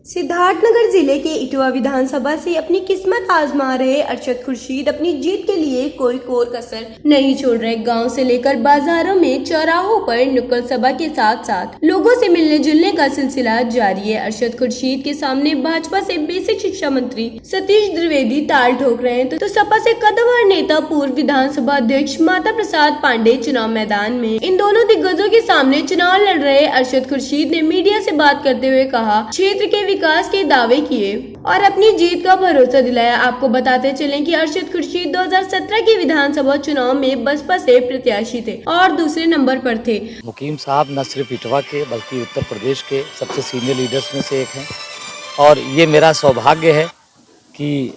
सिद्धार्थनगर जिले के इटवा विधानसभा से अपनी किस्मत आजमा रहे अरशद खुर्शीद अपनी जीत के लिए कोई कोर कसर नहीं छोड़ रहे। गांव से लेकर बाजारों में चौराहों पर नुक्कड़ सभा के साथ साथ लोगों से मिलने जुलने का सिलसिला जारी है। अरशद खुर्शीद के सामने भाजपा से बेसिक शिक्षा मंत्री सतीश द्विवेदी ताल ठोक रहे हैं तो सपा से कद्दावर नेता पूर्व विधानसभा अध्यक्ष माता प्रसाद पांडे चुनाव मैदान में। इन दोनों दिग्गजों के सामने चुनाव लड़ रहे अरशद खुर्शीद ने मीडिया से बात करते हुए कहा, क्षेत्र के विकास के दावे किए और अपनी जीत का भरोसा दिलाया। आपको बताते चलें कि अरशद खुर्शीद 2017 के विधानसभा चुनाव में बसपा से प्रत्याशी थे और दूसरे नंबर पर थे। मुकीम साहब न सिर्फ इटवा के बल्कि उत्तर प्रदेश के सबसे सीनियर लीडर्स में से एक हैं और ये मेरा सौभाग्य है कि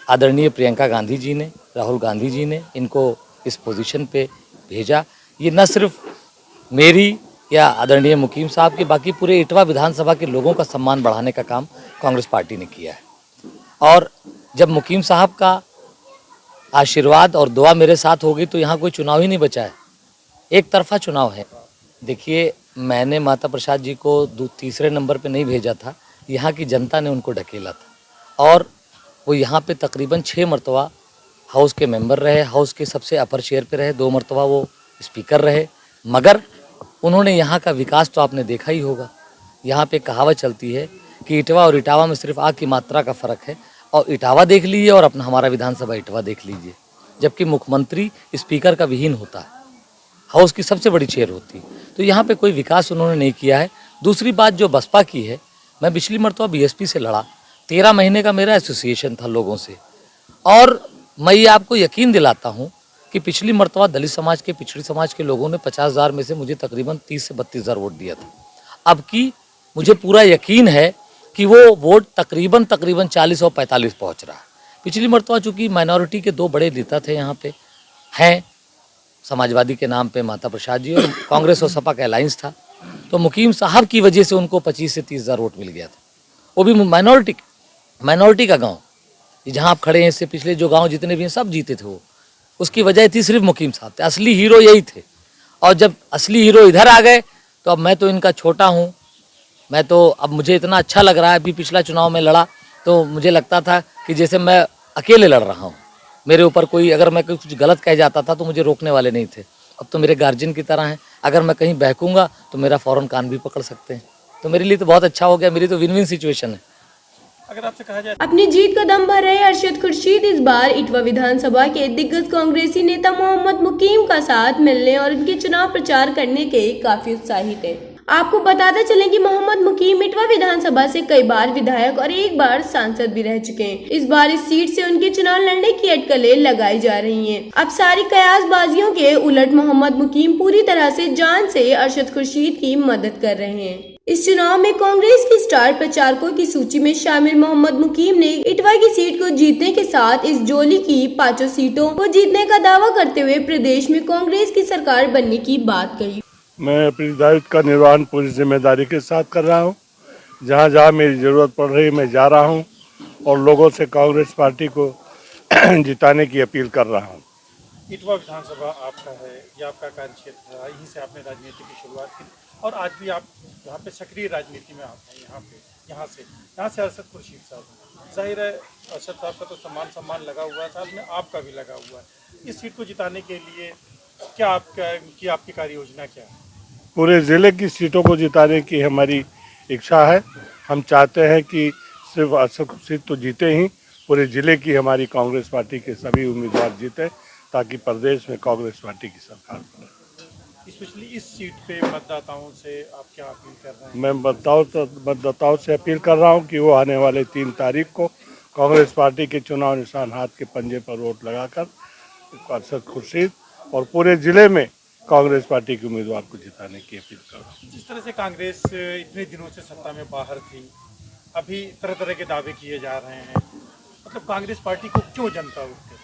आदरणीय प्रियंका गांधी जी ने, राहुल गांधी जी ने इनको इस पोजीशन पे भेजा। ये न सिर्फ मेरी या आदरणीय मुकीम साहब के, बाकी पूरे इटवा विधानसभा के लोगों का सम्मान बढ़ाने का काम कांग्रेस पार्टी ने किया है। और जब मुकीम साहब का आशीर्वाद और दुआ मेरे साथ होगी तो यहाँ कोई चुनाव ही नहीं बचा है, एक तरफा चुनाव है। देखिए, मैंने माता प्रसाद जी को तीसरे नंबर पे नहीं भेजा था, यहाँ की जनता ने उनको ढकेला था और वो यहाँ पे तकरीबन 6 मरतबा हाउस के मेंबर रहे, हाउस के सबसे अपर चेयर पे रहे, 2 मरतबा वो स्पीकर रहे। मगर उन्होंने यहाँ का विकास तो आपने देखा ही होगा। यहाँ पे कहावत चलती है कि इटवा और इटावा में सिर्फ आग की मात्रा का फ़र्क है, और इटावा देख लीजिए और अपना हमारा विधानसभा इटवा देख लीजिए, जबकि मुख्यमंत्री स्पीकर का विहीन होता है, हाउस की सबसे बड़ी चेयर होती है। तो यहाँ पे कोई विकास उन्होंने नहीं किया है। दूसरी बात जो बसपा की है, मैं पिछली मरतबा बीएसपी से लड़ा, 13 महीने का मेरा एसोसिएशन था लोगों से, और मैं ये आपको यकीन दिलाता हूँ कि पिछली मरतबा दलित समाज के, पिछड़ी समाज के लोगों ने 50,000 में से मुझे तकरीबन 30 से 32,000 वोट दिया था। अब की मुझे पूरा यकीन है कि वो वोट तकरीबन 40 और 45 पहुँच रहा है। पिछली मरतबा चूँकि माइनॉरिटी के 2 बड़े नेता थे यहाँ पे, हैं समाजवादी के नाम पे माता प्रसाद जी, और कांग्रेस और सपा का अलायंस था, तो मुकीम साहब की वजह से उनको 25 से 30,000 वोट मिल गया था। वो भी माइनॉरिटी का गाँव, जहाँ आप खड़े हैं, इससे पिछले जो गाँव जितने भी हैं सब जीते थे वो। उसकी वजह थी सिर्फ मुकीम साहब थे, असली हीरो यही थे। और जब असली हीरो इधर आ गए तो अब मैं तो इनका छोटा हूँ, मैं तो अब मुझे इतना अच्छा लग रहा है। अभी पिछला चुनाव में लड़ा तो मुझे लगता था कि जैसे मैं अकेले लड़ रहा हूँ, मेरे ऊपर कोई, अगर मैं कुछ गलत कह जाता था तो मुझे रोकने वाले नहीं थे। अब तो मेरे गार्जियन की तरह हैं, अगर मैं कहीं बहकूँगा तो मेरा फ़ौरन कान भी पकड़ सकते हैं। तो मेरे लिए तो बहुत अच्छा हो गया, मेरी तो विन विन सिचुएशन है। अगर आपसे कहा जाए अपनी जीत का दम भर रहे अरशद खुर्शीद इस बार इटवा विधानसभा के दिग्गज कांग्रेसी नेता मोहम्मद मुकीम का साथ मिलने और उनके चुनाव प्रचार करने के काफी उत्साहित है। आपको बताते चलें कि मोहम्मद मुकीम इटवा विधानसभा से कई बार विधायक और एक बार सांसद भी रह चुके हैं। इस बार इस सीट से उनके चुनाव लड़ने की अटकलें लगाई जा रही हैं। अब सारी कयासबाजियों के उलट मोहम्मद मुकीम पूरी तरह से जान से अरशद खुर्शीद की मदद कर रहे हैं। इस चुनाव में कांग्रेस की स्टार प्रचारकों की सूची में शामिल मोहम्मद मुकीम ने इटवा की सीट को जीतने के साथ इस जोली की 5 सीटों को जीतने का दावा करते हुए प्रदेश में कांग्रेस की सरकार बनने की बात कही। मैं अपनी दायित्व का निर्वहन पूरी जिम्मेदारी के साथ कर रहा हूं। जहां जहां मेरी ज़रूरत पड़ रही मैं जा रहा हूं और लोगों से कांग्रेस पार्टी को जिताने की अपील कर रहा हूं। इटवा विधानसभा आपका है, ये आपका कार्यक्षेत्र है, यहीं से आपने राजनीति की शुरुआत की और आज भी आप यहाँ पे सक्रिय राजनीति में आप हैं। यहाँ से अरशद खुर्शीद साहब, जाहिर है अरशद साहब का तो सम्मान लगा हुआ है, साथ में आपका भी लगा हुआ है। इस सीट को जिताने के लिए क्या आपकी कार्य योजना क्या है? पूरे ज़िले की सीटों को जिताने की हमारी इच्छा है। हम चाहते हैं कि सिर्फ अरशद खुर्शीद तो जीते ही, पूरे ज़िले की हमारी कांग्रेस पार्टी के सभी उम्मीदवार जीते, ताकि प्रदेश में कांग्रेस पार्टी की सरकार बने। स्पेशली इस सीट पे मतदाताओं से आप क्या अपील कर रहे हैं? मैं मतदाताओं से अपील कर रहा हूँ कि वो आने वाले 3 तारीख को कांग्रेस पार्टी के चुनाव निशान हाथ के पंजे पर वोट लगाकर अरशद खुर्शीद और पूरे ज़िले में कांग्रेस पार्टी के उम्मीदवार को जिताने की अपील कर रहा हूँ। जिस तरह से कांग्रेस इतने दिनों से सत्ता में बाहर थी, अभी तरह तरह के दावे किए जा रहे हैं, मतलब कांग्रेस पार्टी को क्यों जनता उठती?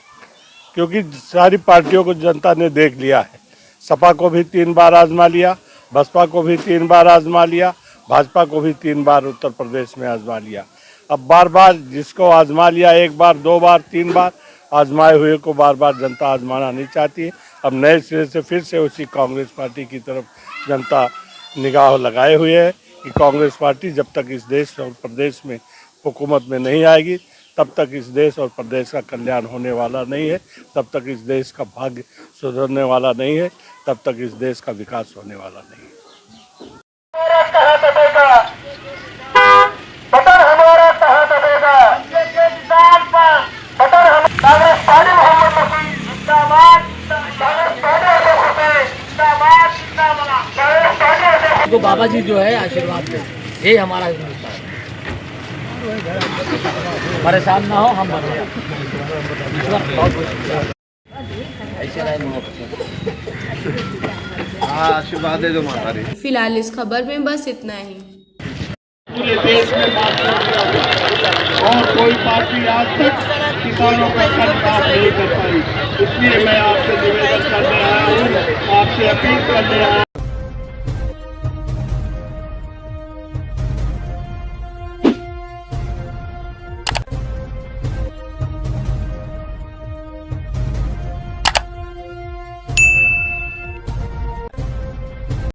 क्योंकि सारी पार्टियों को जनता ने देख लिया है। सपा को भी 3 बार आजमा लिया, बसपा को भी 3 बार आजमा लिया, भाजपा को भी 3 बार उत्तर प्रदेश में आजमा लिया। अब बार बार जिसको आजमा लिया, 1 बार 2 बार 3 बार आजमाए हुए को बार बार जनता आजमाना नहीं चाहती है। अब नए सिरे से फिर से उसी कांग्रेस पार्टी की तरफ जनता निगाह लगाए हुए है। कि कांग्रेस पार्टी जब तक इस देश और प्रदेश में हुकूमत में नहीं आएगी तब तक इस देश और प्रदेश का कल्याण होने वाला नहीं है, तब तक इस देश का भाग्य सुधरने वाला नहीं है, तब तक इस देश का विकास होने वाला नहीं है। बटन हमारा कहाँ दबेगा? बटन हम कांग्रेस पार्टी मोहम्मद नसीम जिंदाबाद, कांग्रेस पार्टी जिंदाबाद, कांग्रेस पार्टी तो बाबा जी जो है आशीर्वाद दें, ये हमारा हिंदुस्तान है। परेशान ना हो, हम बने ईश्वर बहुत बहुत ऐसे आशीर्वाद दे दो माता रे। फिलहाल इस खबर में बस इतना ही। पूरे देश में और कोई पार्टी आज तक किसानों का कर्ज माफ नहीं कर पाई। इसलिए मैं आपसे निवेदन करने आया हूँ, आपसे अपील करने आया हूँ।